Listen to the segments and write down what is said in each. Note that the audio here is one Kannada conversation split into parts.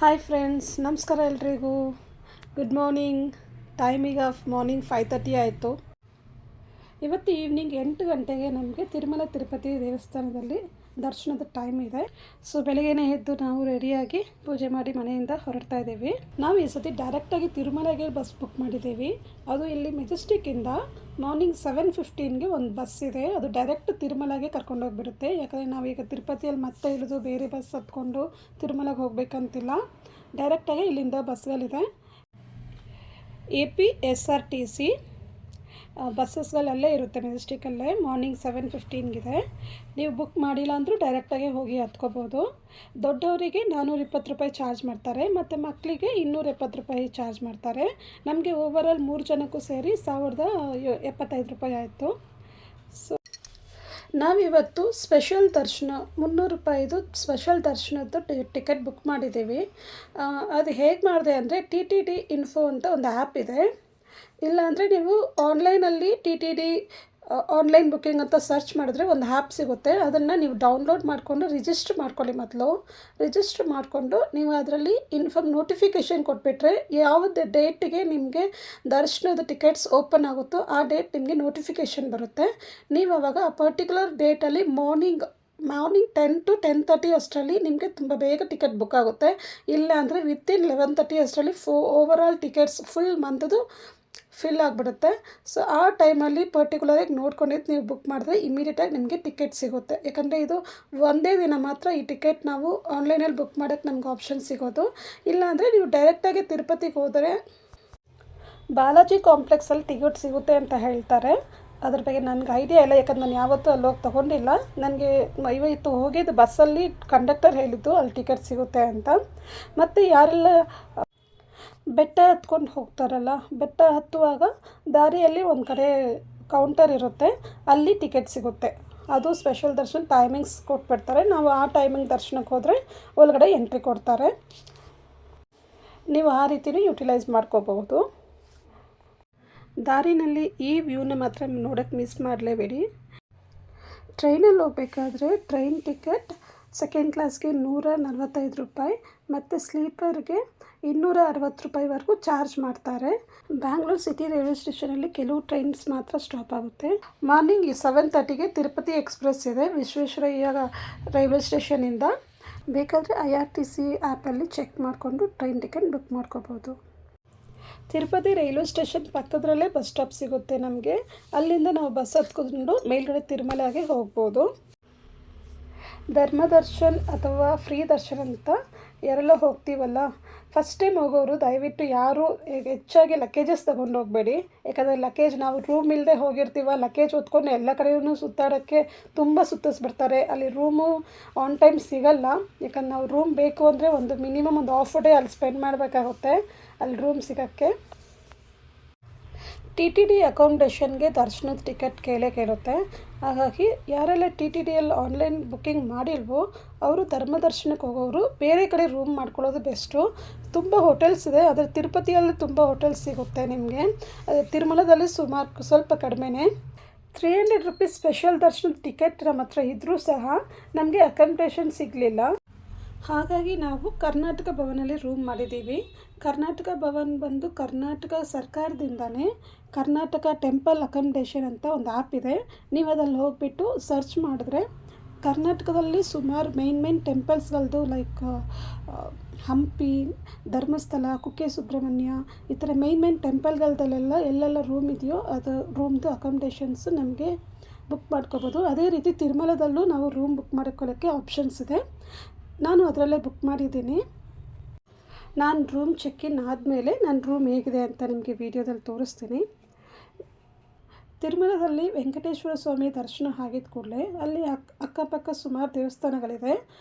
ಹಾಯ್ ಫ್ರೆಂಡ್ಸ್, ನಮಸ್ಕಾರ ಎಲ್ರಿಗೂ. Good morning. ಟೈಮಿಗೆ ಮಾರ್ನಿಂಗ್ 5:30 ಆಯಿತು. ಇವತ್ತು ಈವ್ನಿಂಗ್ 8 ಗಂಟೆಗೆ ನಮಗೆ ತಿರುಪತಿ ದೇವಸ್ಥಾನದಲ್ಲಿ ದರ್ಶನದ ಟೈಮ್ ಇದೆ. ಸೊ ಬೆಳಗ್ಗೆನೇ ಎದ್ದು ನಾವು ರೆಡಿಯಾಗಿ ಪೂಜೆ ಮಾಡಿ ಮನೆಯಿಂದ ಹೊರಡ್ತಾ ಇದ್ದೀವಿ. ನಾವು ಈ ಸತಿ ಡೈರೆಕ್ಟಾಗಿ ತಿರುಮಲೆಗೆ ಬಸ್ ಬುಕ್ ಮಾಡಿದ್ದೀವಿ. ಅದು ಇಲ್ಲಿ ಮೆಜೆಸ್ಟಿಕ್ಕಿಂದ ಮಾರ್ನಿಂಗ್ 7:15ಗೆ ಒಂದು ಬಸ್ ಇದೆ. ಅದು ಡೈರೆಕ್ಟ್ ತಿರುಮಲೆಗೆ ಕರ್ಕೊಂಡೋಗ್ಬಿಡುತ್ತೆ. ಯಾಕಂದರೆ ನಾವೀಗ ತಿರುಪತಿಯಲ್ಲಿ ಮತ್ತೆ ಇಳಿದು ಬೇರೆ ಬಸ್ ಹತ್ಕೊಂಡು ತಿರುಮಲೆಗೆ ಹೋಗಬೇಕಂತಿಲ್ಲ. ಡೈರೆಕ್ಟಾಗಿ ಇಲ್ಲಿಂದ ಬಸ್ಗಳಿದೆ. APSRTC ಬಸ್ಸಸ್ಗಳಲ್ಲೇ ಇರುತ್ತೆ, ಮೆಜೆಸ್ಟಿಕಲ್ಲೇ. ಮಾರ್ನಿಂಗ್ 7:15ಗಿದೆ. ನೀವು ಬುಕ್ ಮಾಡಿಲ್ಲ ಅಂದರೂ ಡೈರೆಕ್ಟಾಗಿ ಹೋಗಿ ಹತ್ಕೋಬೋದು. ದೊಡ್ಡವರಿಗೆ 420 ರೂಪಾಯಿ ಚಾರ್ಜ್ ಮಾಡ್ತಾರೆ ಮತ್ತು ಮಕ್ಕಳಿಗೆ 270 ರೂಪಾಯಿ ಚಾರ್ಜ್ ಮಾಡ್ತಾರೆ. ನಮಗೆ ಓವರಾಲ್ 3 ಜನಕ್ಕೂ ಸೇರಿ 1075 ರೂಪಾಯಿ ಆಯಿತು. ಸೊ ನಾವಿವತ್ತು ಸ್ಪೆಷಲ್ ದರ್ಶನ 300 ರೂಪಾಯಿದು ಸ್ಪೆಷಲ್ ದರ್ಶನದ್ದು ಟಿಕೆಟ್ ಬುಕ್ ಮಾಡಿದ್ದೀವಿ. ಅದು ಹೇಗೆ ಮಾಡಿದೆ ಅಂದರೆ TTD ಇನ್ಫೋ ಅಂತ ಒಂದು ಆ್ಯಪ್ ಇದೆ. ಇಲ್ಲಾಂದರೆ ನೀವು ಆನ್ಲೈನಲ್ಲಿ TTD ಆನ್ಲೈನ್ ಬುಕ್ಕಿಂಗ್ ಅಂತ ಸರ್ಚ್ ಮಾಡಿದ್ರೆ ಒಂದು ಆ್ಯಪ್ ಸಿಗುತ್ತೆ. ಅದನ್ನು ನೀವು ಡೌನ್ಲೋಡ್ ಮಾಡಿಕೊಂಡು ರಿಜಿಸ್ಟ್ರ್ ಮಾಡ್ಕೊಳ್ಳಿ. ಮೊದಲು ರಿಜಿಸ್ಟ್ರ್ ಮಾಡಿಕೊಂಡು ನೀವು ಅದರಲ್ಲಿ ನೋಟಿಫಿಕೇಷನ್ ಕೊಟ್ಬಿಟ್ರೆ ಯಾವುದೇ ಡೇಟಿಗೆ ನಿಮಗೆ ದರ್ಶನದ ಟಿಕೆಟ್ಸ್ ಓಪನ್ ಆಗುತ್ತೋ ಆ ಡೇಟ್ ನಿಮಗೆ ನೋಟಿಫಿಕೇಷನ್ ಬರುತ್ತೆ. ನೀವು ಆವಾಗ ಆ ಪರ್ಟಿಕ್ಯುಲರ್ ಡೇಟಲ್ಲಿ ಮಾರ್ನಿಂಗ್ 10 to 10:30 ಅಷ್ಟರಲ್ಲಿ ನಿಮಗೆ ತುಂಬ ಬೇಗ ಟಿಕೆಟ್ ಬುಕ್ ಆಗುತ್ತೆ. ಇಲ್ಲ ಅಂದರೆ ವಿತಿನ್ 11:30 ಅಷ್ಟರಲ್ಲಿ ಓವರಾಲ್ ಟಿಕೆಟ್ಸ್ ಫುಲ್ ಮಂತದು ಫಿಲ್ ಆಗಿಬಿಡುತ್ತೆ. ಸೊ ಆ ಟೈಮಲ್ಲಿ ಪರ್ಟಿಕ್ಯುಲರಾಗಿ ನೋಡ್ಕೊಂಡಿದ್ದು ನೀವು ಬುಕ್ ಮಾಡಿದ್ರೆ ಇಮಿಡಿಯೇಟಾಗಿ ನಿಮಗೆ ಟಿಕೆಟ್ ಸಿಗುತ್ತೆ. ಯಾಕಂದರೆ ಇದು ಒಂದೇ ದಿನ ಮಾತ್ರ ಈ ಟಿಕೆಟ್ ನಾವು ಆನ್ಲೈನಲ್ಲಿ ಬುಕ್ ಮಾಡೋಕ್ಕೆ ನಮ್ಗೆ ಆಪ್ಷನ್ ಸಿಗೋದು. ಇಲ್ಲಾಂದರೆ ನೀವು ಡೈರೆಕ್ಟಾಗಿ ತಿರುಪತಿಗೆ ಹೋದರೆ ಬಾಲಾಜಿ ಕಾಂಪ್ಲೆಕ್ಸಲ್ಲಿ ಟಿಕೆಟ್ ಸಿಗುತ್ತೆ ಅಂತ ಹೇಳ್ತಾರೆ. ಅದ್ರ ಬಗ್ಗೆ ನನಗೆ ಐಡಿಯಾ ಇಲ್ಲ, ಯಾಕಂದ್ರೆ ನಾನು ಯಾವತ್ತೂ ಅಲ್ಲಿ ಹೋಗಿ ತೊಗೊಂಡಿಲ್ಲ. ನನಗೆ ಇವತ್ತು ಹೋಗಿದ್ದು ಬಸ್ಸಲ್ಲಿ ಕಂಡಕ್ಟರ್ ಹೇಳಿದ್ದು ಅಲ್ಲಿ ಟಿಕೆಟ್ ಸಿಗುತ್ತೆ ಅಂತ. ಮತ್ತು ಯಾರೆಲ್ಲ ಬೆಟ್ಟ ಹತ್ಕೊಂಡು ಹೋಗ್ತಾರಲ್ಲ, ಬೆಟ್ಟ ಹತ್ತುವಾಗ ದಾರಿಯಲ್ಲಿ ಒಂದು ಕಡೆ ಕೌಂಟರ್ ಇರುತ್ತೆ, ಅಲ್ಲಿ ಟಿಕೆಟ್ ಸಿಗುತ್ತೆ. ಅದು ಸ್ಪೆಷಲ್ ದರ್ಶನ ಟೈಮಿಂಗ್ಸ್ ಕೊಟ್ಬಿಡ್ತಾರೆ. ನಾವು ಆ ಟೈಮಿಂಗ್ ದರ್ಶನಕ್ಕೆ ಹೋದರೆ ಒಳಗಡೆ ಎಂಟ್ರಿ ಕೊಡ್ತಾರೆ. ನೀವು ಆ ರೀತಿಯೂ ಯುಟಿಲೈಸ್ ಮಾಡ್ಕೋಬಹುದು. ದಾರಿನಲ್ಲಿ ಈ ವ್ಯೂನ ಮಾತ್ರ ನೋಡೋಕ್ಕೆ ಮಿಸ್ ಮಾಡಲೇಬೇಡಿ. ಟ್ರೈನಲ್ಲಿ ಹೋಗ್ಬೇಕಾದ್ರೆ ಟ್ರೈನ್ ಟಿಕೆಟ್ ಸೆಕೆಂಡ್ ಕ್ಲಾಸ್ಗೆ 145 ರೂಪಾಯಿ ಮತ್ತು ಸ್ಲೀಪರ್ಗೆ 260 ರೂಪಾಯಿವರೆಗೂ ಚಾರ್ಜ್ ಮಾಡ್ತಾರೆ. ಬ್ಯಾಂಗ್ಳೂರು ಸಿಟಿ ರೈಲ್ವೆ ಸ್ಟೇಷನಲ್ಲಿ ಕೆಲವು ಟ್ರೈನ್ಸ್ ಮಾತ್ರ ಸ್ಟಾಪ್ ಆಗುತ್ತೆ. ಮಾರ್ನಿಂಗ್ 7:30ಗೆ ತಿರುಪತಿ ಎಕ್ಸ್ಪ್ರೆಸ್ ಇದೆ ವಿಶ್ವೇಶ್ವರಯ್ಯ ರೈಲ್ವೆ ಸ್ಟೇಷನಿಂದ. ಬೇಕಾದರೆ IRTC ಆ್ಯಪಲ್ಲಿ ಚೆಕ್ ಮಾಡಿಕೊಂಡು ಟ್ರೈನ್ ಟಿಕೆಟ್ ಬುಕ್ ಮಾಡ್ಕೋಬೋದು. ತಿರುಪತಿ ರೈಲ್ವೆ ಸ್ಟೇಷನ್ ಪಕ್ಕದಲ್ಲೇ ಬಸ್ ಸ್ಟಾಪ್ ಸಿಗುತ್ತೆ ನಮಗೆ. ಅಲ್ಲಿಂದ ನಾವು ಬಸ್ ಹತ್ಕೊಂಡು ಮೇಲ್ಗಡೆ ತಿರುಮಲೆಗೆ ಹೋಗ್ಬೋದು. ಧರ್ಮದರ್ಶನ್ ಅಥವಾ ಫ್ರೀ ದರ್ಶನ್ ಅಂತ ಯಾರೆಲ್ಲ ಹೋಗ್ತೀವಲ್ಲ, ಫಸ್ಟ್ ಟೈಮ್ ಹೋಗೋರು ದಯವಿಟ್ಟು ಯಾರು ಹೆಚ್ಚಾಗಿ ಲಗೇಜಸ್ ತೊಗೊಂಡು ಹೋಗಬೇಡಿ. ಯಾಕಂದರೆ ಲಗೇಜ್ ನಾವು ರೂಮ್ ಇಲ್ಲದೆ ಹೋಗಿರ್ತೀವ, ಲಗೇಜ್ ಹೊತ್ಕೊಂಡು ಎಲ್ಲ ಕಡೆಯೂ ಸುತ್ತಾಡೋಕ್ಕೆ ತುಂಬ ಸುತ್ತಿಸ್ಬಿಡ್ತಾರೆ. ಅಲ್ಲಿ ರೂಮು ಆನ್ ಟೈಮ್ ಸಿಗಲ್ಲ. ಯಾಕಂದ್ರೆ ನಾವು ರೂಮ್ ಬೇಕು ಅಂದರೆ ಒಂದು ಮಿನಿಮಮ್ ಒಂದು ಹಾಫ್ ಡೇ ಅಲ್ಲಿ ಸ್ಪೆಂಡ್ ಮಾಡಬೇಕಾಗುತ್ತೆ ಅಲ್ಲಿ ರೂಮ್ ಸಿಗೋಕ್ಕೆ. TTD ಅಕಾಮಿಡೇಷನ್ಗೆ ದರ್ಶನದ ಟಿಕೆಟ್ ಕೇಳುತ್ತೆ. ಹಾಗಾಗಿ ಯಾರೆಲ್ಲ TTDಯಲ್ಲಿ ಆನ್ಲೈನ್ ಬುಕ್ಕಿಂಗ್ ಮಾಡಿಲ್ವೋ ಅವರು ಧರ್ಮದರ್ಶನಕ್ಕೆ ಹೋಗೋರು ಬೇರೆ ಕಡೆ ರೂಮ್ ಮಾಡ್ಕೊಳ್ಳೋದು ಬೆಸ್ಟು. ತುಂಬ ಹೋಟೆಲ್ಸ್ ಇದೆ, ಆದರೆ ತಿರುಪತಿಯಲ್ಲಿ ತುಂಬ ಹೋಟೆಲ್ಸ್ ಸಿಗುತ್ತೆ ನಿಮಗೆ. ತಿರುಮಲದಲ್ಲಿ ಸ್ವಲ್ಪ ಕಡಿಮೆನೇ. 300 ರೂಪೀಸ್ ಸ್ಪೆಷಲ್ ದರ್ಶನದ ಟಿಕೆಟ್ ನಮ್ಮ ಹತ್ರ ಇದ್ದರೂ ಸಹ ನಮಗೆ ಅಕಾಮಿಡೇಷನ್ ಸಿಗಲಿಲ್ಲ. ಹಾಗಾಗಿ ನಾವು ಕರ್ನಾಟಕ ಭವನಲ್ಲಿ ರೂಮ್ ಮಾಡಿದ್ದೀವಿ. ಕರ್ನಾಟಕ ಭವನ್ ಬಂದು ಕರ್ನಾಟಕ ಸರ್ಕಾರದಿಂದನೇ ಕರ್ನಾಟಕ ಟೆಂಪಲ್ ಅಕಾಮಿಡೇಷನ್ ಅಂತ ಒಂದು ಆ್ಯಪ್ ಇದೆ. ನೀವು ಅದಲ್ಲಿ ಹೋಗಿಬಿಟ್ಟು ಸರ್ಚ್ ಮಾಡಿದ್ರೆ ಕರ್ನಾಟಕದಲ್ಲಿ ಸುಮಾರು ಮೇನ್ ಟೆಂಪಲ್ಸ್ಗಳದ್ದು ಲೈಕ್ ಹಂಪಿ, ಧರ್ಮಸ್ಥಳ, ಕುಕ್ಕೆ ಸುಬ್ರಹ್ಮಣ್ಯ, ಈ ಥರ ಮೇನ್ ಟೆಂಪಲ್ಗಳದಲ್ಲೆಲ್ಲ ಎಲ್ಲೆಲ್ಲ ರೂಮ್ ಇದೆಯೋ ಅದು ರೂಮ್ದು ಅಕಾಮಿಡೇಷನ್ಸು ನಮಗೆ ಬುಕ್ ಮಾಡ್ಕೋಬೋದು. ಅದೇ ರೀತಿ ತಿರುಮಲದಲ್ಲೂ ನಾವು ರೂಮ್ ಬುಕ್ ಮಾಡ್ಕೊಳ್ಳೋಕ್ಕೆ ಆಪ್ಷನ್ಸ್ ಇದೆ. ನಾನು ಅದರಲ್ಲೇ ಬುಕ್ ಮಾಡಿದ್ದೀನಿ. ನಾನು ರೂಮ್ ಚೆಕ್ಇನ್ ಆದಮೇಲೆ ನನ್ನ ರೂಮ್ ಹೇಗಿದೆ ಅಂತ ನಿಮಗೆ ವಿಡಿಯೋದಲ್ಲಿ ತೋರಿಸ್ತೀನಿ. ತಿರುಮಲದಲ್ಲಿ ವೆಂಕಟೇಶ್ವರ ಸ್ವಾಮಿ ದರ್ಶನ ಆಗಿದ ಕೂಡಲೇ ಅಲ್ಲಿ ಅಕ್ಕಪಕ್ಕ ಸುಮಾರು ದೇವಸ್ಥಾನಗಳಿದೆ.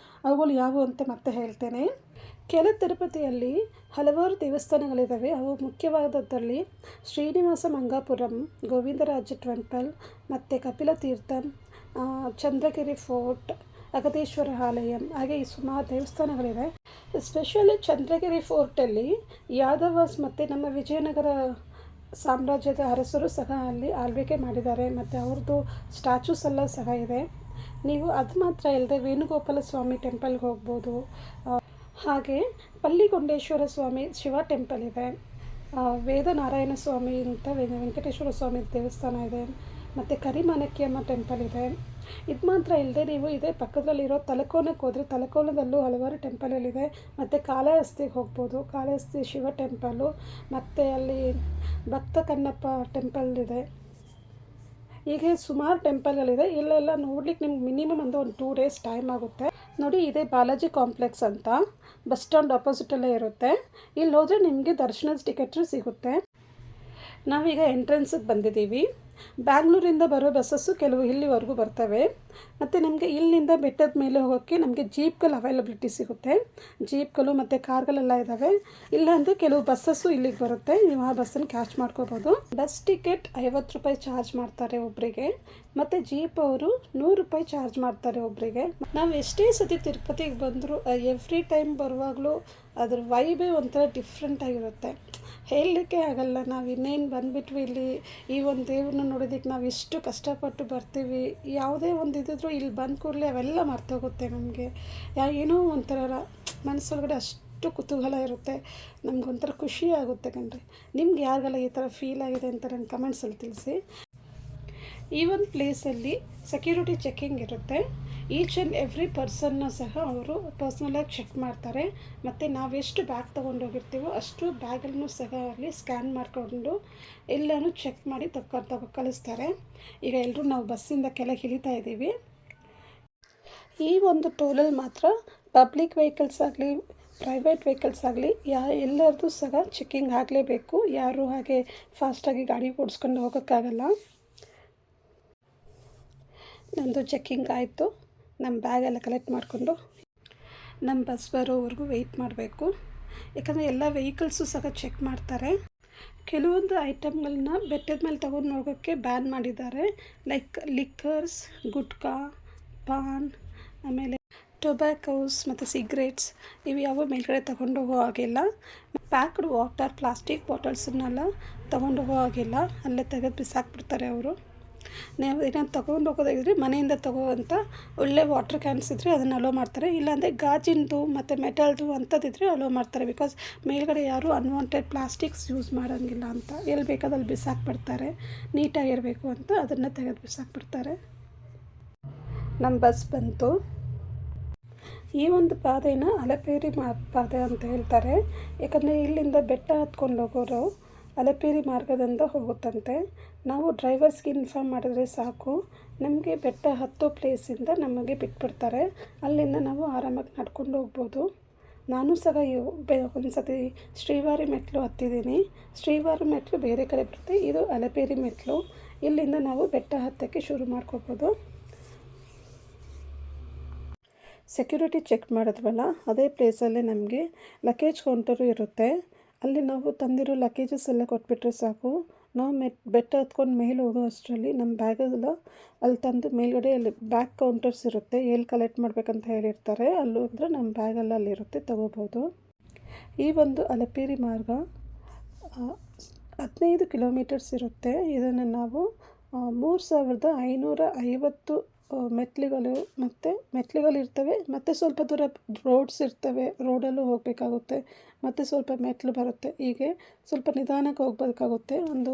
ಅವುಗಳು ಯಾವುವು ಅಂತ ಮತ್ತೆ ಹೇಳ್ತೇನೆ. ತಿರುಪತಿಯಲ್ಲಿ ಹಲವಾರು ದೇವಸ್ಥಾನಗಳಿದ್ದಾವೆ. ಅವು ಮುಖ್ಯವಾದದ್ದಲ್ಲಿ ಶ್ರೀನಿವಾಸ ಮಂಗಾಪುರಂ, ಗೋವಿಂದರಾಜ ಟೆಂಪಲ್ ಮತ್ತು ಕಪಿಲ ತೀರ್ಥಂ, ಚಂದ್ರಗಿರಿ ಫೋರ್ಟ್, ಅಗದೇಶ್ವರ ಆಲಯಂ, ಹಾಗೆ ಈ ಸುಮಾರು ದೇವಸ್ಥಾನಗಳಿವೆ. ಎಸ್ಪೆಷಲಿ ಚಂದ್ರಗಿರಿ ಫೋರ್ಟಲ್ಲಿ ಯಾದವಾಸ್ ಮತ್ತು ನಮ್ಮ ವಿಜಯನಗರ ಸಾಮ್ರಾಜ್ಯದ ಅರಸರು ಸಹ ಅಲ್ಲಿ ಆಳ್ವಿಕೆ ಮಾಡಿದ್ದಾರೆ ಮತ್ತು ಅವ್ರದ್ದು ಸ್ಟ್ಯಾಚೂಸ್ ಎಲ್ಲ ಸಹ ಇದೆ. ನೀವು ಅದು ಮಾತ್ರ ಇಲ್ಲದೆ ವೇಣುಗೋಪಾಲ ಸ್ವಾಮಿ ಟೆಂಪಲ್ಗೆ ಹೋಗ್ಬೋದು. ಹಾಗೆ ಪಲ್ಲಿಗೊಂಡೇಶ್ವರ ಸ್ವಾಮಿ ಶಿವ ಟೆಂಪಲ್ ಇದೆ, ವೇದನಾರಾಯಣ ಸ್ವಾಮಿ ಅಂತ ವೆಂಕಟೇಶ್ವರ ಸ್ವಾಮಿ ದೇವಸ್ಥಾನ ಇದೆ, ಮತ್ತು ಕರಿಮಾನಕ್ಕಿಯಮ್ಮ ಟೆಂಪಲ್ ಇದೆ. ಇದು ಮಾತ್ರ ಇಲ್ಲದೆ ನೀವು ಇದೇ ಪಕ್ಕದಲ್ಲಿರೋ ತಲಕೋನಕ್ಕೆ ಹೋದರೆ ತಲಕೋನದಲ್ಲೂ ಹಲವಾರು ಟೆಂಪಲ್ಗಳಿದೆ. ಮತ್ತು ಕಾಳಹಸ್ತಿಗೆ ಹೋಗ್ಬೋದು, ಕಾಳಹಸ್ತಿ ಶಿವ ಟೆಂಪಲ್ಲು, ಮತ್ತು ಅಲ್ಲಿ ಭಕ್ತ ಕಣ್ಣಪ್ಪ ಟೆಂಪಲ್ ಇದೆ. ಹೀಗೆ ಸುಮಾರು ಟೆಂಪಲ್ಗಳಿದೆ. ಇಲ್ಲೆಲ್ಲ ನೋಡ್ಲಿಕ್ಕೆ ನಿಮ್ಗೆ ಮಿನಿಮಮ್ ಒಂದು 2 ಡೇಸ್ ಟೈಮ್ ಆಗುತ್ತೆ. ನೋಡಿ, ಇದೇ ಬಾಲಾಜಿ ಕಾಂಪ್ಲೆಕ್ಸ್ ಅಂತ ಬಸ್ ಸ್ಟ್ಯಾಂಡ್ ಆಪೋಸಿಟಲ್ಲೇ ಇರುತ್ತೆ. ಇಲ್ಲಿ ಹೋದರೆ ನಿಮಗೆ ದರ್ಶನದ ಟಿಕೆಟು ಸಿಗುತ್ತೆ. ನಾವೀಗ ಎಂಟ್ರೆನ್ಸಿಗೆ ಬಂದಿದ್ದೀವಿ. ಬ್ಯಾಂಗ್ಳೂರಿಂದ ಬರೋ ಬಸ್ಸಸ್ಸು ಕೆಲವು ಇಲ್ಲಿವರೆಗೂ ಬರ್ತವೆ. ಮತ್ತು ನಮಗೆ ಇಲ್ಲಿಂದ ಬೆಟ್ಟದ ಮೇಲೆ ಹೋಗೋಕ್ಕೆ ನಮಗೆ ಜೀಪ್ಗಳು ಅವೈಲಬಿಲಿಟಿ ಸಿಗುತ್ತೆ. ಜೀಪ್ಗಳು ಮತ್ತು ಕಾರ್ಗಳೆಲ್ಲ ಇದ್ದಾವೆ. ಇಲ್ಲಾಂದರೆ ಕೆಲವು ಬಸ್ಸಸ್ಸು ಇಲ್ಲಿಗೆ ಬರುತ್ತೆ, ನೀವು ಆ ಬಸ್ಸನ್ನು ಕ್ಯಾಚ್ ಮಾಡ್ಕೋಬೋದು. ಬಸ್ ಟಿಕೆಟ್ 50 ರೂಪಾಯಿ ಚಾರ್ಜ್ ಮಾಡ್ತಾರೆ ಒಬ್ಬರಿಗೆ, ಮತ್ತು ಜೀಪ್ ಅವರು 100 ರೂಪಾಯಿ ಚಾರ್ಜ್ ಮಾಡ್ತಾರೆ ಒಬ್ಬರಿಗೆ. ನಾವು ಎಷ್ಟೇ ಸತಿ ತಿರುಪತಿಗೆ ಬಂದರೂ ಎವ್ರಿ ಟೈಮ್ ಬರುವಾಗಲೂ ಅದ್ರ ವೈಬೇ ಒಂಥರ ಡಿಫ್ರೆಂಟಾಗಿರುತ್ತೆ, ಹೇಳಲಿಕ್ಕೆ ಆಗಲ್ಲ. ನಾವು ಇನ್ನೇನು ಬಂದುಬಿಟ್ವಿ ಇಲ್ಲಿ ಈ ಒಂದು ದೇವ್ರನ್ನ ನೋಡೋದಕ್ಕೆ ನಾವು ಎಷ್ಟು ಕಷ್ಟಪಟ್ಟು ಬರ್ತೀವಿ. ಯಾವುದೇ ಒಂದು ಇದ್ದಿದ್ರು ಇಲ್ಲಿ ಬಂದ ಕೂಡಲೇ ಅವೆಲ್ಲ ಮರ್ತೋಗುತ್ತೆ ನಮಗೆ. ಏನೋ ಒಂಥರ ಮನಸ್ಸೊಳಗಡೆ ಅಷ್ಟು ಕುತೂಹಲ ಇರುತ್ತೆ, ನಮಗೊಂಥರ ಖುಷಿ ಆಗುತ್ತೆ ಕಣ್ರಿ. ನಿಮ್ಗೆ ಯಾರಿಗೆಲ್ಲ ಈ ಥರ ಫೀಲ್ ಆಗಿದೆ ಅಂತ ನನ್ನ ಕಮೆಂಟ್ಸಲ್ಲಿ ತಿಳಿಸಿ. ಈ ಒಂದು ಪ್ಲೇಸಲ್ಲಿ ಸೆಕ್ಯೂರಿಟಿ ಚೆಕ್ಕಿಂಗ್ ಇರುತ್ತೆ. ಈಚ್ ಆ್ಯಂಡ್ ಎವ್ರಿ ಪರ್ಸನ್ನ ಸಹ ಅವರು ಪರ್ಸ್ನಲಾಗಿ ಚೆಕ್ ಮಾಡ್ತಾರೆ. ಮತ್ತು ನಾವೆಷ್ಟು ಬ್ಯಾಗ್ ತೊಗೊಂಡೋಗಿರ್ತೀವೋ ಅಷ್ಟು ಬ್ಯಾಗನ್ನು ಸಹ ಅಲ್ಲಿ ಸ್ಕ್ಯಾನ್ ಮಾಡಿಕೊಂಡು ಎಲ್ಲನೂ ಚೆಕ್ ಮಾಡಿ ಕಳಿಸ್ತಾರೆ. ಈಗ ಎಲ್ಲರೂ ನಾವು ಬಸ್ಸಿಂದ ಕೆಳಗೆ ಇಳಿತಾ ಇದ್ದೀವಿ. ಈ ಒಂದು ಟೋಲಲ್ಲಿ ಮಾತ್ರ ಪಬ್ಲಿಕ್ ವೆಹಿಕಲ್ಸ್ ಆಗಲಿ ಪ್ರೈವೇಟ್ ವೆಹಿಕಲ್ಸ್ ಆಗಲಿ ಎಲ್ಲರದ್ದು ಸಹ ಚೆಕ್ಕಿಂಗ್ ಆಗಲೇಬೇಕು. ಯಾರೂ ಹಾಗೆ ಫಾಸ್ಟಾಗಿ ಗಾಡಿ ಓಡಿಸ್ಕೊಂಡು ಹೋಗೋಕ್ಕಾಗಲ್ಲ. ನಮ್ಮದು ಚೆಕ್ಕಿಂಗ್ ಆಯಿತು. ನಮ್ಮ ಬ್ಯಾಗೆಲ್ಲ ಕಲೆಕ್ಟ್ ಮಾಡಿಕೊಂಡು ನಮ್ಮ ಬಸ್ ಬರೋವರೆಗೂ ವೆಯ್ಟ್ ಮಾಡಬೇಕು. ಯಾಕಂದರೆ ಎಲ್ಲ ವೆಹಿಕಲ್ಸು ಸಹ ಚೆಕ್ ಮಾಡ್ತಾರೆ. ಕೆಲವೊಂದು ಐಟಮ್ಗಳನ್ನ ಬೆಟ್ಟದ ಮೇಲೆ ತೊಗೊಂಡು ಹೋಗೋಕ್ಕೆ ಬ್ಯಾನ್ ಮಾಡಿದ್ದಾರೆ. ಲೈಕ್ ಲಿಕ್ಕರ್ಸ್, ಗುಟ್ಕಾ, ಪಾನ್, ಆಮೇಲೆ ಟೊಬ್ಯಾಕೋಸ್ ಮತ್ತು ಸಿಗ್ರೆಟ್ಸ್ ಇವು ಯಾವ ಮೇಲ್ಗಡೆ ತೊಗೊಂಡು ಹೋಗೋ ಹಾಗಿಲ್ಲ. ಪ್ಯಾಕ್ಡ್ ವಾಟರ್, ಪ್ಲಾಸ್ಟಿಕ್ ಬಾಟಲ್ಸನ್ನೆಲ್ಲ ತೊಗೊಂಡು ಹೋಗೋ ಹಾಗಿಲ್ಲ, ಅಲ್ಲೇ ತೆಗೆದು ಬಿಸಾಕ್ಬಿಡ್ತಾರೆ ಅವರು. ನೀವು ಏನಾದ್ರು ತೊಗೊಂಡು ಹೋಗೋದಾಗಿದ್ರೆ ಮನೆಯಿಂದ ತೊಗೋವಂಥ ಒಳ್ಳೆ ವಾಟರ್ ಕ್ಯಾನ್ಸ್ ಇದ್ದರೆ ಅದನ್ನು ಅಲೋ ಮಾಡ್ತಾರೆ. ಇಲ್ಲಾಂದರೆ ಗಾಜಿನದು ಮತ್ತು ಮೆಟಲ್ದು ಅಂಥದ್ದಿದ್ರೆ ಅಲೋ ಮಾಡ್ತಾರೆ. ಬಿಕಾಸ್ ಮೇಲ್ಗಡೆ ಯಾರೂ ಅನ್ವಾಂಟೆಡ್ ಪ್ಲಾಸ್ಟಿಕ್ಸ್ ಯೂಸ್ ಮಾಡೋಂಗಿಲ್ಲ ಅಂತ, ಎಲ್ಲಿ ಬೇಕಾದಲ್ಲಿ ಬಿಸಾಕ್ಬಿಡ್ತಾರೆ. ನೀಟಾಗಿರಬೇಕು ಅಂತ ಅದನ್ನು ತೆಗೆದು ಬಿಸಾಕ್ಬಿಡ್ತಾರೆ. ನಮ್ಮ ಬಸ್ ಬಂತು. ಈ ಒಂದು ಪಾದೇನ ಅಲಪೇರಿ ಪಾದೆ ಅಂತ ಹೇಳ್ತಾರೆ. ಯಾಕಂದರೆ ಇಲ್ಲಿಂದ ಬೆಟ್ಟ ಹತ್ಕೊಂಡು ಹೋಗೋರು ಅಲಪೇರಿ ಮಾರ್ಗದಿಂದ ಹೋಗುತ್ತಂತೆ. ನಾವು ಡ್ರೈವರ್ಸ್ಗೆ ಇನ್ಫಾರ್ಮ್ ಮಾಡಿದ್ರೆ ಸಾಕು, ನಮಗೆ ಬೆಟ್ಟ ಹತ್ತೋ ಪ್ಲೇಸಿಂದ ನಮಗೆ ಬಿಟ್ಬಿಡ್ತಾರೆ. ಅಲ್ಲಿಂದ ನಾವು ಆರಾಮಾಗಿ ನಡ್ಕೊಂಡು ಹೋಗ್ಬೋದು. ನಾನು ಸಹ ಒಂದು ಸತಿ ಶ್ರೀವಾರಿ ಮೆಟ್ಲು ಹತ್ತಿದ್ದೀನಿ. ಶ್ರೀವಾರಿ ಮೆಟ್ಲು ಬೇರೆ ಕಡೆ ಬರುತ್ತೆ, ಇದು ಅಲಪೇರಿ ಮೆಟ್ಲು. ಇಲ್ಲಿಂದ ನಾವು ಬೆಟ್ಟ ಹತ್ತೋಕ್ಕೆ ಶುರು ಮಾಡ್ಕೋಬೋದು. ಸೆಕ್ಯೂರಿಟಿ ಚೆಕ್ ಮಾಡಿದ್ವಲ್ಲ, ಅದೇ ಪ್ಲೇಸಲ್ಲೇ ನಮಗೆ ಲಗೇಜ್ ಕೌಂಟರು ಇರುತ್ತೆ. ಅಲ್ಲಿ ನಾವು ತಂದಿರೋ ಲಗೇಜಸ್ ಎಲ್ಲ ಕೊಟ್ಬಿಟ್ರೆ ಸಾಕು. ನಾವು ಬೆಟ್ಟ ಹತ್ಕೊಂಡು ಮೇಲೆ ಹೋಗೋ ಅಷ್ಟರಲ್ಲಿ ನಮ್ಮ ಬ್ಯಾಗೆಲ್ಲ ಅಲ್ಲಿ ತಂದು ಮೇಲ್ಗಡೆ ಅಲ್ಲಿ ಬ್ಯಾಗ್ ಕೌಂಟರ್ಸ್ ಇರುತ್ತೆ, ಎಲ್ಲಿ ಕಲೆಕ್ಟ್ ಮಾಡಬೇಕಂತ ಹೇಳಿರ್ತಾರೆ. ಅಲ್ಲಿ ಹೋದರೆ ನಮ್ಮ ಬ್ಯಾಗೆಲ್ಲ ಅಲ್ಲಿರುತ್ತೆ, ತೊಗೋಬೋದು. ಈ ಒಂದು ಅಲಪೇರಿ ಮಾರ್ಗ 15 ಕಿಲೋಮೀಟರ್ಸ್ ಇರುತ್ತೆ. ಇದನ್ನು ನಾವು 3550 ಮೆಟ್ಲುಗಳಿರ್ತವೆ, ಮತ್ತು ಸ್ವಲ್ಪ ದೂರ ರೋಡ್ಸ್ ಇರ್ತವೆ, ರೋಡಲ್ಲೂ ಹೋಗಬೇಕಾಗುತ್ತೆ, ಮತ್ತು ಸ್ವಲ್ಪ ಮೆಟ್ಲು ಬರುತ್ತೆ. ಹೀಗೆ ಸ್ವಲ್ಪ ನಿಧಾನಕ್ಕೆ ಹೋಗ್ಬೇಕಾಗುತ್ತೆ. ಒಂದು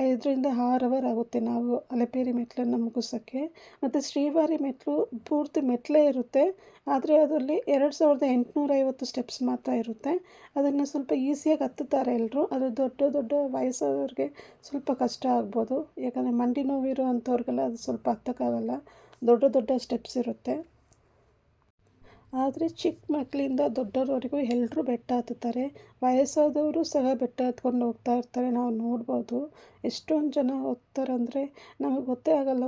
5-6 ಅವರ್ ಆಗುತ್ತೆ ನಾವು ಅಲಪೇರಿ ಮೆಟ್ಲನ್ನು ಮುಗಿಸೋಕ್ಕೆ. ಮತ್ತು ಶ್ರೀವಾರಿ ಮೆಟ್ಲು ಪೂರ್ತಿ ಮೆಟ್ಲೇ ಇರುತ್ತೆ, ಆದರೆ ಅದರಲ್ಲಿ 2850 ಸ್ಟೆಪ್ಸ್ ಮಾತ್ರ ಇರುತ್ತೆ. ಅದನ್ನು ಸ್ವಲ್ಪ ಈಸಿಯಾಗಿ ಹತ್ತುತ್ತಾರೆ ಎಲ್ಲರೂ. ಅದು ದೊಡ್ಡ ವಯಸ್ಸಾದವ್ರಿಗೆ ಸ್ವಲ್ಪ ಕಷ್ಟ ಆಗ್ಬೋದು, ಯಾಕಂದರೆ ಮಂಡಿ ನೋವಿರೋ ಅಂಥವ್ರಿಗೆಲ್ಲ ಅದು ಸ್ವಲ್ಪ ಹತ್ತೋಕ್ಕಾಗಲ್ಲ, ದೊಡ್ಡ ಸ್ಟೆಪ್ಸ್ ಇರುತ್ತೆ. ಆದರೆ ಚಿಕ್ಕ ಮಕ್ಕಳಿಂದ ದೊಡ್ಡವರವರೆಗೂ ಎಲ್ಲರೂ ಬೆಟ್ಟ ಹತ್ತುತ್ತಾರೆ. ವಯಸ್ಸಾದವರು ಸಹ ಬೆಟ್ಟ ಹತ್ಕೊಂಡು ಹೋಗ್ತಾ ಇರ್ತಾರೆ, ನಾವು ನೋಡ್ಬೋದು. ಎಷ್ಟೊಂದು ಜನ ಹೋಗ್ತಾರಂದರೆ ನಮಗೆ ಗೊತ್ತೇ ಆಗಲ್ಲ,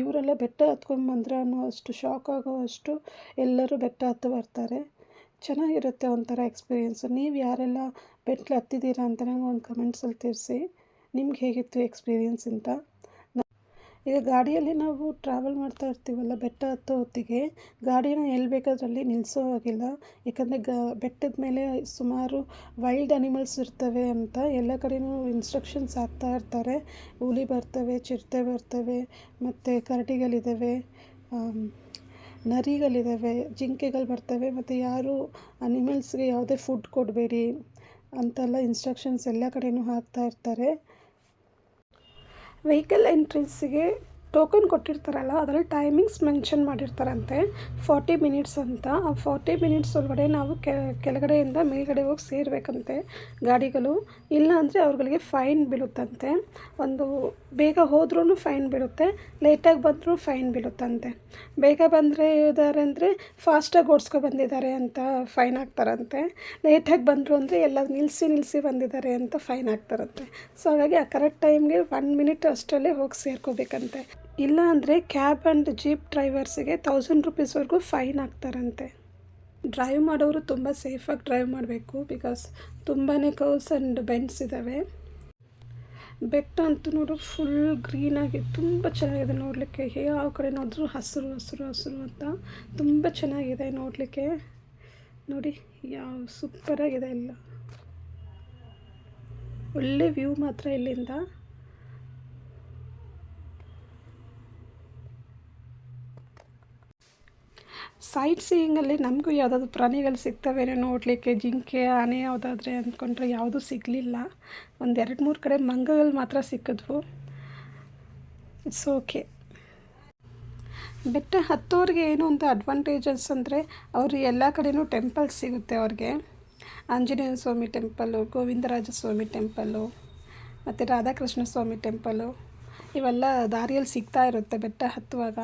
ಇವರೆಲ್ಲ ಬೆಟ್ಟ ಹತ್ಕೊಂಡ್ಬಂದ್ರೆ ಅನ್ನೋ ಅಷ್ಟು ಶಾಕ್ ಆಗೋ ಅಷ್ಟು ಎಲ್ಲರೂ ಬೆಟ್ಟ ಹತ್ತಿ ಬರ್ತಾರೆ. ಚೆನ್ನಾಗಿರುತ್ತೆ ಒಂಥರ ಎಕ್ಸ್ಪೀರಿಯೆನ್ಸು. ನೀವು ಯಾರೆಲ್ಲ ಬೆಟ್ಲು ಹತ್ತಿದ್ದೀರಾ ಅಂತ ನನಗೆ ಒಂದು ಕಮೆಂಟ್ಸಲ್ಲಿ ತಿಳಿಸಿ, ನಿಮ್ಗೆ ಹೇಗಿತ್ತು ಎಕ್ಸ್ಪೀರಿಯೆನ್ಸ್ ಅಂತ. ಈಗ ಗಾಡಿಯಲ್ಲಿ ನಾವು ಟ್ರಾವೆಲ್ ಮಾಡ್ತಾ ಇರ್ತೀವಲ್ಲ, ಬೆಟ್ಟ ಹತ್ತೋ ಹೊತ್ತಿಗೆ ಗಾಡಿನ ಎಲ್ಲಿ ಬೇಕಾದ್ರಲ್ಲಿ ನಿಲ್ಲಿಸೋ ಹಾಗಿಲ್ಲ. ಯಾಕಂದರೆ ಬೆಟ್ಟದ ಮೇಲೆ ಸುಮಾರು ವೈಲ್ಡ್ ಅನಿಮಲ್ಸ್ ಇರ್ತವೆ ಅಂತ ಎಲ್ಲ ಕಡೆಯೂ ಇನ್ಸ್ಟ್ರಕ್ಷನ್ಸ್ ಹಾಕ್ತಾ ಇರ್ತಾರೆ. ಹುಲಿ ಬರ್ತವೆ, ಚಿರತೆ ಬರ್ತವೆ, ಮತ್ತು ಕರಡಿಗಳಿದ್ದಾವೆ, ನರಿಗಳಿದ್ದಾವೆ, ಜಿಂಕೆಗಳು ಬರ್ತವೆ. ಮತ್ತು ಯಾರು ಅನಿಮಲ್ಸ್ಗೆ ಯಾವುದೇ ಫುಡ್ ಕೊಡಬೇಡಿ ಅಂತೆಲ್ಲ ಇನ್ಸ್ಟ್ರಕ್ಷನ್ಸ್ ಎಲ್ಲ ಕಡೆಯೂ ಹಾಕ್ತಾ ಇರ್ತಾರೆ. ವೆಹಿಕಲ್ ಎಂಟ್ರೆನ್ಸಿಗೆ ಟೋಕನ್ ಕೊಟ್ಟಿರ್ತಾರಲ್ಲ, ಅದರಲ್ಲಿ ಟೈಮಿಂಗ್ಸ್ ಮೆನ್ಷನ್ ಮಾಡಿರ್ತಾರಂತೆ 40 ಮಿನಿಟ್ಸ್ ಅಂತ. ಆ 40 ಮಿನಿಟ್ಸ್ ಒಳಗಡೆ ನಾವು ಕೆಳಗಡೆಯಿಂದ ಮೇಲ್ಗಡೆ ಹೋಗಿ ಸೇರಬೇಕಂತೆ ಗಾಡಿಗಳು. ಇಲ್ಲ ಅಂದರೆ ಅವ್ರುಗಳಿಗೆ ಫೈನ್ ಬೀಳುತ್ತಂತೆ. ಒಂದು ಬೇಗ ಹೋದ್ರೂ ಫೈನ್ ಬೀಳುತ್ತೆ, ಲೇಟಾಗಿ ಬಂದರೂ ಫೈನ್ ಬೀಳುತ್ತಂತೆ. ಬೇಗ ಇದ್ದಾರೆ ಅಂದರೆ ಫಾಸ್ಟಾಗಿ ಓಡಿಸ್ಕೊ ಬಂದಿದ್ದಾರೆ ಅಂತ ಫೈನ್ ಹಾಕ್ತಾರಂತೆ. ಲೇಟಾಗಿ ಬಂದರು ಅಂದರೆ ಎಲ್ಲ ನಿಲ್ಲಿಸಿ ಬಂದಿದ್ದಾರೆ ಅಂತ ಫೈನ್ ಹಾಕ್ತಾರಂತೆ. ಸೊ ಹಾಗಾಗಿ ಆ ಕರೆಕ್ಟ್ ಟೈಮ್ಗೆ 1 ಮಿನಿಟ್ ಅಷ್ಟರಲ್ಲೇ ಹೋಗಿ ಸೇರ್ಕೋಬೇಕಂತೆ. ಇಲ್ಲ ಅಂದರೆ ಕ್ಯಾಬ್ ಆ್ಯಂಡ್ ಜೀಪ್ ಡ್ರೈವರ್ಸಿಗೆ 1000 ರೂಪೀಸ್ವರೆಗೂ ಫೈನ್ ಹಾಕ್ತಾರಂತೆ. ಡ್ರೈವ್ ಮಾಡೋರು ತುಂಬ ಸೇಫಾಗಿ ಡ್ರೈವ್ ಮಾಡಬೇಕು, ಬಿಕಾಸ್ ತುಂಬಾ ಕರ್ವ್ಸ್ ಆ್ಯಂಡ್ ಬೆಂಡ್ಸ್ ಇದ್ದಾವೆ. ಬೆಟ್ಟ ಅಂತೂ ನೋಡು ಫುಲ್ ಗ್ರೀನಾಗಿ ತುಂಬ ಚೆನ್ನಾಗಿದೆ ನೋಡಲಿಕ್ಕೆ. ಯಾವ ಕಡೆ ನೋಡಿದ್ರು ಹಸಿರು ಅಂತ ತುಂಬ ಚೆನ್ನಾಗಿದೆ ನೋಡಲಿಕ್ಕೆ. ನೋಡಿ ಯಾವ ಸೂಪರಾಗಿದೆ ಎಲ್ಲ. ಒಳ್ಳೆ ವ್ಯೂ ಮಾತ್ರ ಇಲ್ಲಿಂದ. ಸೈಟ್ ಸೀಯಿಂಗಲ್ಲಿ ನಮಗೂ ಯಾವುದಾದ್ರು ಪ್ರಾಣಿಗಳು ಸಿಗ್ತವೇನೋ ನೋಡಲಿಕ್ಕೆ, ಜಿಂಕೆ ಆನೆ ಯಾವುದಾದ್ರೆ ಅಂದ್ಕೊಂಡ್ರೆ ಯಾವುದೂ ಸಿಗಲಿಲ್ಲ. 1-2-3 ಕಡೆ ಮಂಗಗಳು ಮಾತ್ರ ಸಿಕ್ಕಿದ್ವು. It's okay. ಬೆಟ್ಟ ಹತ್ತೋರಿಗೆ ಏನು ಅಂತ ಅಡ್ವಾಂಟೇಜಸ್ ಅಂದರೆ ಅವ್ರಿಗೆ ಎಲ್ಲ ಕಡೆಯೂ ಟೆಂಪಲ್ಸ್ ಸಿಗುತ್ತೆ ಅವ್ರಿಗೆ. ಆಂಜನೇಯ ಸ್ವಾಮಿ ಟೆಂಪಲ್ಲು, ಗೋವಿಂದರಾಜ ಸ್ವಾಮಿ ಟೆಂಪಲ್ಲು ಮತ್ತು ರಾಧಾಕೃಷ್ಣ ಸ್ವಾಮಿ ಟೆಂಪಲ್ಲು ಇವೆಲ್ಲ ದಾರಿಯಲ್ಲಿ ಸಿಗ್ತಾ ಇರುತ್ತೆ. ಬೆಟ್ಟ ಹತ್ತುವಾಗ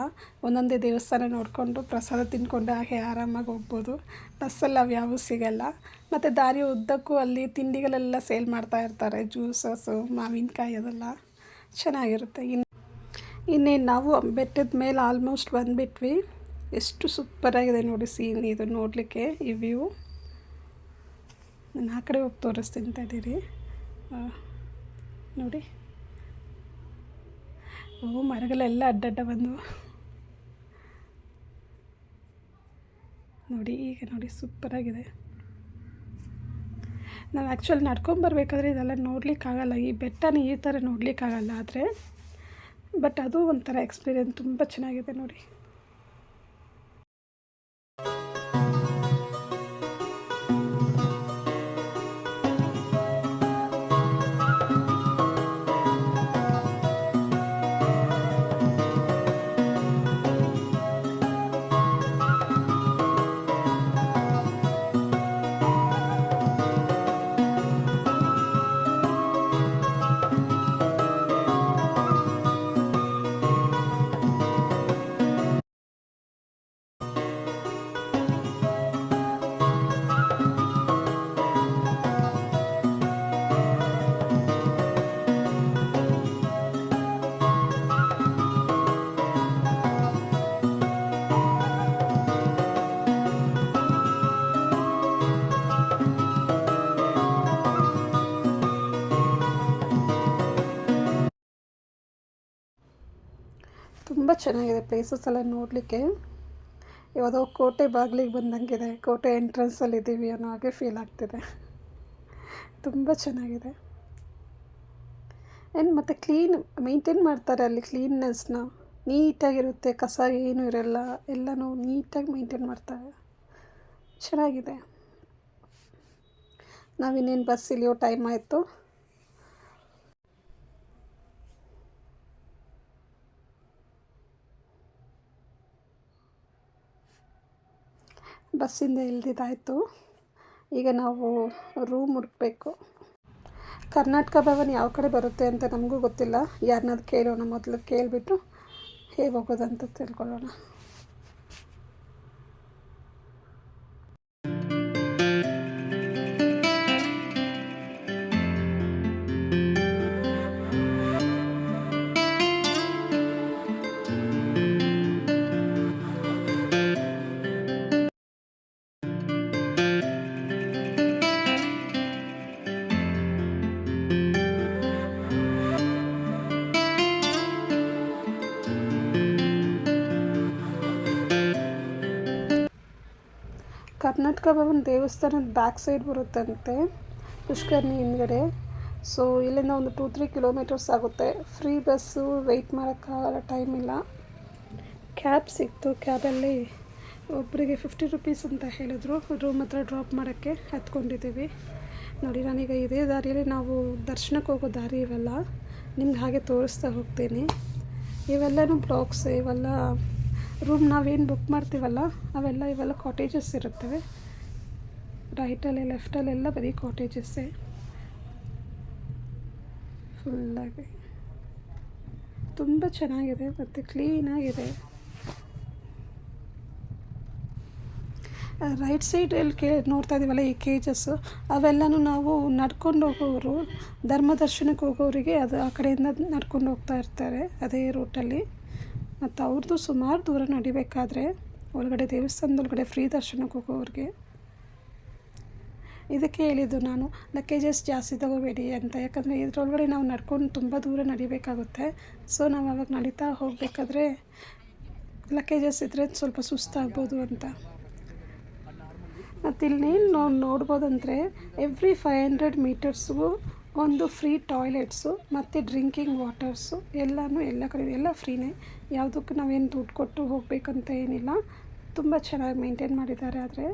ಒಂದೊಂದೇ ದೇವಸ್ಥಾನ ನೋಡಿಕೊಂಡು ಪ್ರಸಾದ ತಿಂದ್ಕೊಂಡು ಹಾಗೆ ಆರಾಮಾಗಿ ಹೋಗ್ಬೋದು. ಬಸ್ಸಲ್ಲಿ ಅವು ಯಾವೂ ಸಿಗಲ್ಲ. ಮತ್ತು ದಾರಿ ಉದ್ದಕ್ಕೂ ಅಲ್ಲಿ ತಿಂಡಿಗಳೆಲ್ಲ ಸೇಲ್ ಮಾಡ್ತಾ ಇರ್ತಾರೆ, ಜ್ಯೂಸಸ್ಸು, ಮಾವಿನಕಾಯಿ ಅದೆಲ್ಲ ಚೆನ್ನಾಗಿರುತ್ತೆ. ಇನ್ನೇನು ನಾವು ಬೆಟ್ಟದ ಮೇಲೆ ಆಲ್ಮೋಸ್ಟ್ ಬಂದುಬಿಟ್ವಿ. ಎಷ್ಟು ಸೂಪರಾಗಿದೆ ನೋಡಿ ಸೀನ್ ಇದು ನೋಡಲಿಕ್ಕೆ. ಈ ವ್ಯೂ ನಾನು ಆ ಕಡೆ ಹೋಗಿ ತೋರಿಸ್ತೀನಿ ಇದ್ದೀರಿ ನೋಡಿ. ಮರಗಳೆಲ್ಲ ಅಡ್ಡಡ್ಡ ಬಂದವು ನೋಡಿ. ಈಗ ನೋಡಿ ಸೂಪರಾಗಿದೆ. ನಾವು ಆ್ಯಕ್ಚುಲಿ ನಡ್ಕೊಂಬರ್ಬೇಕಾದ್ರೆ ಇದೆಲ್ಲ ನೋಡಲಿಕ್ಕಾಗಲ್ಲ, ಈ ಬೆಟ್ಟನ ಈ ಥರ ನೋಡಲಿಕ್ಕಾಗಲ್ಲ. ಆದರೆ ಬಟ್ ಅದು ಒಂಥರ ಎಕ್ಸ್ಪೀರಿಯನ್ಸ್ ತುಂಬ ಚೆನ್ನಾಗಿದೆ ನೋಡಿ. ತುಂಬ ಚೆನ್ನಾಗಿದೆ ಪ್ಲೇಸಸ್ ಎಲ್ಲ ನೋಡಲಿಕ್ಕೆ. ಯಾವುದೋ ಕೋಟೆ ಬಾಗಿಲಿಗೆ ಬಂದಂಗಿದೆ, ಕೋಟೆ ಎಂಟ್ರೆನ್ಸಲ್ಲಿ ಇದ್ದೀವಿ ಅನ್ನೋ ಹಾಗೆ ಫೀಲ್ ಆಗ್ತಿದೆ. ತುಂಬ ಚೆನ್ನಾಗಿದೆ. ಆ್ಯಂಡ್ ಮತ್ತು ಕ್ಲೀನ್ ಮೇಂಟೈನ್ ಮಾಡ್ತಾರೆ ಅಲ್ಲಿ, ಕ್ಲೀನ್ನೆಸ್ನ ನೀಟಾಗಿರುತ್ತೆ, ಕಸ ಏನೂ ಇರಲ್ಲ, ಎಲ್ಲನೂ ನೀಟಾಗಿ ಮೇಂಟೈನ್ ಮಾಡ್ತಾರೆ. ಚೆನ್ನಾಗಿದೆ. ನಾವಿನ್ನೇನು ಬಸ್ ಇಳಿಯೋ ಟೈಮ್ ಆಯಿತು. ಬಸ್ಸಿಂದ ಇಳಿದಿದ್ದಾಯಿತು. ಈಗ ನಾವು ರೂಮ್ ಹುಡುಕಬೇಕು. ಕರ್ನಾಟಕ ಭವನ್ ಯಾವ ಕಡೆ ಬರುತ್ತೆ ಅಂತ ನಮಗೂ ಗೊತ್ತಿಲ್ಲ. ಯಾರನ್ನಾದ್ರು ಕೇಳೋಣ, ಮೊದಲು ಕೇಳಿಬಿಟ್ಟು ಹೇಗೆ ಹೋಗೋದಂತ ತಿಳ್ಕೊಳ್ಳೋಣ. ಕರ್ನಾಟಕ ಭವನ್ ದೇವಸ್ಥಾನದ ಬ್ಯಾಕ್ ಸೈಡ್ ಬರುತ್ತಂತೆ, ಪುಷ್ಕರ್ಣಿ ಹಿಂದ್ಗಡೆ. ಸೊ ಇಲ್ಲಿಂದ ಒಂದು 2-3 ಕಿಲೋಮೀಟರ್ಸ್ ಆಗುತ್ತೆ. ಫ್ರೀ ಬಸ್ಸು, ವೆಯ್ಟ್ ಮಾಡೋಕ್ಕಾಗಲ್ಲ, ಟೈಮ್ ಇಲ್ಲ. ಕ್ಯಾಬ್ ಸಿಕ್ತು, ಕ್ಯಾಬಲ್ಲಿ ಒಬ್ಬರಿಗೆ 50 ರುಪೀಸ್ ಅಂತ ಹೇಳಿದ್ರು. ರೂಮ್ ಹತ್ರ ಡ್ರಾಪ್ ಮಾಡೋಕ್ಕೆ ಹತ್ಕೊಂಡಿದ್ದೀವಿ. ನೋಡಿ, ನಾನೀಗ ಇದೇ ದಾರಿಯಲ್ಲಿ ನಾವು ದರ್ಶನಕ್ಕೆ ಹೋಗೋ ದಾರಿ ಇವೆಲ್ಲ ನಿಮ್ಗೆ ಹಾಗೆ ತೋರಿಸ್ತಾ ಹೋಗ್ತೀನಿ. ಇವೆಲ್ಲನೂ ಬ್ಲಾಕ್ಸ್, ಇವೆಲ್ಲ ರೂಮ್ ನಾವೇನು ಬುಕ್ ಮಾಡ್ತೀವಲ್ಲ ಇವೆಲ್ಲ ಕಾಟೇಜಸ್ ಇರುತ್ತವೆ. ರೈಟಲ್ಲಿ ಲೆಫ್ಟಲ್ಲೆಲ್ಲ ಬರೀ ಕಾಟೇಜಸ್ಸೇ ಫುಲ್ಲಾಗಿ. ತುಂಬ ಚೆನ್ನಾಗಿದೆ ಮತ್ತು ಕ್ಲೀನಾಗಿದೆ. ರೈಟ್ ಸೈಡಲ್ಲಿ ನೋಡ್ತಾ ಇದ್ದೀವಲ್ಲ ಈ ಕೇಜಸ್ಸು, ಅವೆಲ್ಲನೂ ನಾವು ನಡ್ಕೊಂಡು ಹೋಗೋರು, ಧರ್ಮ ದರ್ಶನಕ್ಕೆ ಹೋಗೋರಿಗೆ ಅದು ಆ ಕಡೆಯಿಂದ ನಡ್ಕೊಂಡು ಹೋಗ್ತಾ ಇರ್ತಾರೆ ಅದೇ ರೂಟಲ್ಲಿ. ಮತ್ತು ಅವ್ರದ್ದು ಸುಮಾರು ದೂರ ನಡಿಬೇಕಾದ್ರೆ ಒಳಗಡೆ ದೇವಸ್ಥಾನದೊಳಗಡೆ ಫ್ರೀ ದರ್ಶನಕ್ಕೆ ಹೋಗೋರಿಗೆ. ಇದಕ್ಕೆ ಹೇಳಿದ್ದು ನಾನು ಲಗೇಜಸ್ ಜಾಸ್ತಿ ತಗೋಬೇಡಿ ಅಂತ, ಯಾಕಂದರೆ ಇದರೊಳಗಡೆ ನಾವು ನಡ್ಕೊಂಡು ತುಂಬ ದೂರ ನಡಿಬೇಕಾಗುತ್ತೆ. ಸೊ ನಾವು ಅವಾಗ ನಡೀತಾ ಹೋಗಬೇಕಾದ್ರೆ ಲಗೇಜಸ್ ಇದ್ದರೆ ಸ್ವಲ್ಪ ಸುಸ್ತಾಗ್ಬೋದು ಅಂತ. ಮತ್ತು ಇಲ್ಲಿ ನಾವು ನೋಡ್ಬೋದಂದರೆ ಎವ್ರಿ 500 ಮೀಟರ್ಸ್ಗೂ ಒಂದು ಫ್ರೀ ಟಾಯ್ಲೆಟ್ಸು ಮತ್ತು ಡ್ರಿಂಕಿಂಗ್ ವಾಟರ್ಸು ಎಲ್ಲನೂ ಎಲ್ಲ ಕಡೆ ಎಲ್ಲ ಫ್ರೀನೇ. ಯಾವುದಕ್ಕೂ ನಾವೇನು ದುಡ್ಡು ಕೊಟ್ಟು ಹೋಗಬೇಕಂತ ಏನಿಲ್ಲ. ತುಂಬ ಚೆನ್ನಾಗಿ ಮೇಂಟೈನ್ ಮಾಡಿದ್ದಾರೆ. ಆದರೆ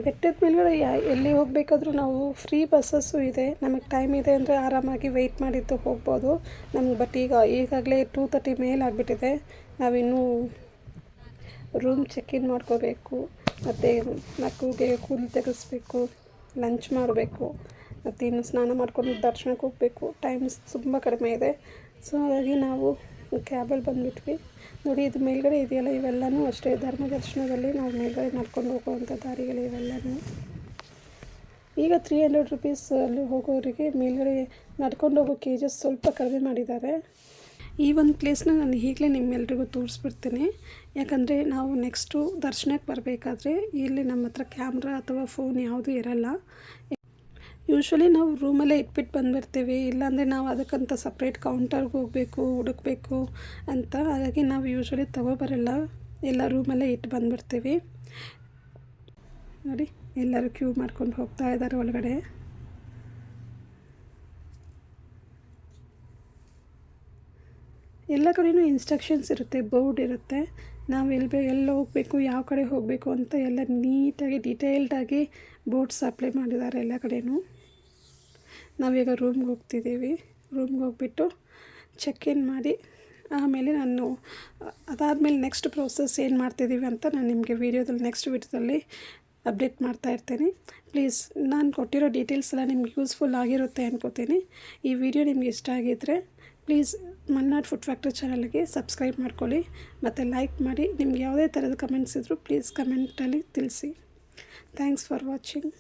ಬೆಟ್ಟದ ಮೇಲ್ಗಡೆ ಎಲ್ಲಿ ಹೋಗಬೇಕಾದ್ರೂ ನಾವು ಫ್ರೀ ಬಸ್ಸಸ್ಸು ಇದೆ. ನಮಗೆ ಟೈಮ್ ಇದೆ ಅಂದರೆ ಆರಾಮಾಗಿ ವೆಯ್ಟ್ ಮಾಡಿದ್ದು ಹೋಗ್ಬೋದು ನಮ್ಗೆ. ಬಟ್ ಈಗಾಗಲೇ 2:30 ಮೇಲೆ ಆಗಿಬಿಟ್ಟಿದೆ. ನಾವಿನ್ನೂ ರೂಮ್ ಚೆಕ್-ಇನ್ ಮಾಡ್ಕೋಬೇಕು, ಮತ್ತು ಮಕ್ಕಳಿಗೆ ಕೂದಲು ತೆಗೆಸ್ಬೇಕು, ಲಂಚ್ ಮಾಡಬೇಕು, ಮತ್ತು ಇನ್ನು ಸ್ನಾನ ಮಾಡ್ಕೊಂಡು ದರ್ಶನಕ್ಕೆ ಹೋಗಬೇಕು. ಟೈಮ್ ತುಂಬ ಕಡಿಮೆ ಇದೆ. ಸೊ ಹಾಗಾಗಿ ನಾವು ಕ್ಯಾಬಲ್ಲಿ ಬಂದುಬಿಟ್ವಿ. ನೋಡಿ, ಇದು ಮೇಲ್ಗಡೆ ಇದೆಯಲ್ಲ, ಇವೆಲ್ಲನೂ ಅಷ್ಟೇ ಧರ್ಮ ದರ್ಶನದಲ್ಲಿ ನಾವು ಮೇಲ್ಗಡೆ ನಡ್ಕೊಂಡು ಹೋಗುವಂಥ ದಾರಿಗಳು ಇವೆಲ್ಲನೂ. ಈಗ 300 ರುಪೀಸ್ ಅಲ್ಲಿ ಹೋಗೋರಿಗೆ ಮೇಲ್ಗಡೆ ನಡ್ಕೊಂಡು ಹೋಗೋ ಕೇಜಸ್ ಸ್ವಲ್ಪ ಕಡಿಮೆ ಮಾಡಿದ್ದಾರೆ. ಈ ಒಂದು ಪ್ಲೇಸ್ನ ನಾನು ಈಗಲೇ ನಿಮ್ಮೆಲ್ರಿಗೂ ತೋರಿಸ್ಬಿಡ್ತೀನಿ. ಯಾಕಂದರೆ ನಾವು ನೆಕ್ಸ್ಟು ದರ್ಶನಕ್ಕೆ ಬರಬೇಕಾದ್ರೆ ಇಲ್ಲಿ ನಮ್ಮ ಹತ್ರ ಕ್ಯಾಮ್ರಾ ಅಥವಾ ಫೋನ್ ಯಾವುದೂ ಇರಲ್ಲ. ಯೂಶ್ವಲಿ ನಾವು ರೂಮಲ್ಲೇ ಇಟ್ಬಿಟ್ಟು ಬಂದುಬಿಡ್ತೀವಿ. ಇಲ್ಲಾಂದರೆ ನಾವು ಅದಕ್ಕಂತ ಸಪ್ರೇಟ್ ಕೌಂಟರ್ಗೆ ಹೋಗಬೇಕು, ಹುಡುಕಬೇಕು ಅಂತ. ಹಾಗಾಗಿ ನಾವು ಯೂಶ್ವಲಿ ತಗೊಬರಲ್ಲ, ಎಲ್ಲ ರೂಮಲ್ಲೇ ಇಟ್ಟು ಬಂದುಬಿಡ್ತೀವಿ. ನೋಡಿ, ಎಲ್ಲರೂ ಕ್ಯೂ ಮಾಡ್ಕೊಂಡು ಹೋಗ್ತಾ ಇದ್ದಾರೆ ಒಳಗಡೆ. ಎಲ್ಲ ಕಡೆಯೂ ಇನ್ಸ್ಟ್ರಕ್ಷನ್ಸ್ ಇರುತ್ತೆ, ಬೋರ್ಡ್ ಇರುತ್ತೆ. ನಾವು ಎಲ್ಲಿ ಹೋಗಬೇಕು, ಯಾವ ಕಡೆ ಹೋಗಬೇಕು ಅಂತ ಎಲ್ಲ ನೀಟಾಗಿ ಡೀಟೇಲ್ಡಾಗಿ ಬೋರ್ಡ್ಸ್ ಅಪ್ಲೈ ಮಾಡಿದ್ದಾರೆ ಎಲ್ಲ ಕಡೆಯೂ. ನಾವೀಗ ರೂಮ್ಗೆ ಹೋಗ್ತಿದ್ದೀವಿ. ರೂಮ್ಗೆ ಹೋಗ್ಬಿಟ್ಟು ಚೆಕ್-ಇನ್ ಮಾಡಿ ಆಮೇಲೆ ಅದಾದಮೇಲೆ ನೆಕ್ಸ್ಟ್ ಪ್ರೋಸೆಸ್ ಏನು ಮಾಡ್ತಿದ್ದೀವಿ ಅಂತ ನಾನು ನಿಮಗೆ ನೆಕ್ಸ್ಟ್ ವೀಡಿಯೋದಲ್ಲಿ ಅಪ್ಡೇಟ್ ಮಾಡ್ತಾಯಿರ್ತೀನಿ. ಪ್ಲೀಸ್ ನಾನು ಕೊಟ್ಟಿರೋ ಡೀಟೇಲ್ಸ್ ಎಲ್ಲ ನಿಮ್ಗೆ ಯೂಸ್ಫುಲ್ ಆಗಿರುತ್ತೆ ಅನ್ಕೋತೀನಿ. ಈ ವಿಡಿಯೋ ನಿಮ್ಗೆ ಇಷ್ಟ ಆಗಿದ್ದರೆ ಪ್ಲೀಸ್ ಮಲ್ನಾಡ್ ಫುಡ್ ಫ್ಯಾಕ್ಟ್ರಿ ಚಾನಲ್ಗೆ ಸಬ್ಸ್ಕ್ರೈಬ್ ಮಾಡ್ಕೊಳ್ಳಿ ಮತ್ತು ಲೈಕ್ ಮಾಡಿ. ನಿಮ್ಗೆ ಯಾವುದೇ ಥರದ ಕಮೆಂಟ್ಸ್ ಇದ್ದರೂ ಪ್ಲೀಸ್ ಕಮೆಂಟಲ್ಲಿ ತಿಳಿಸಿ. Thanks for watching.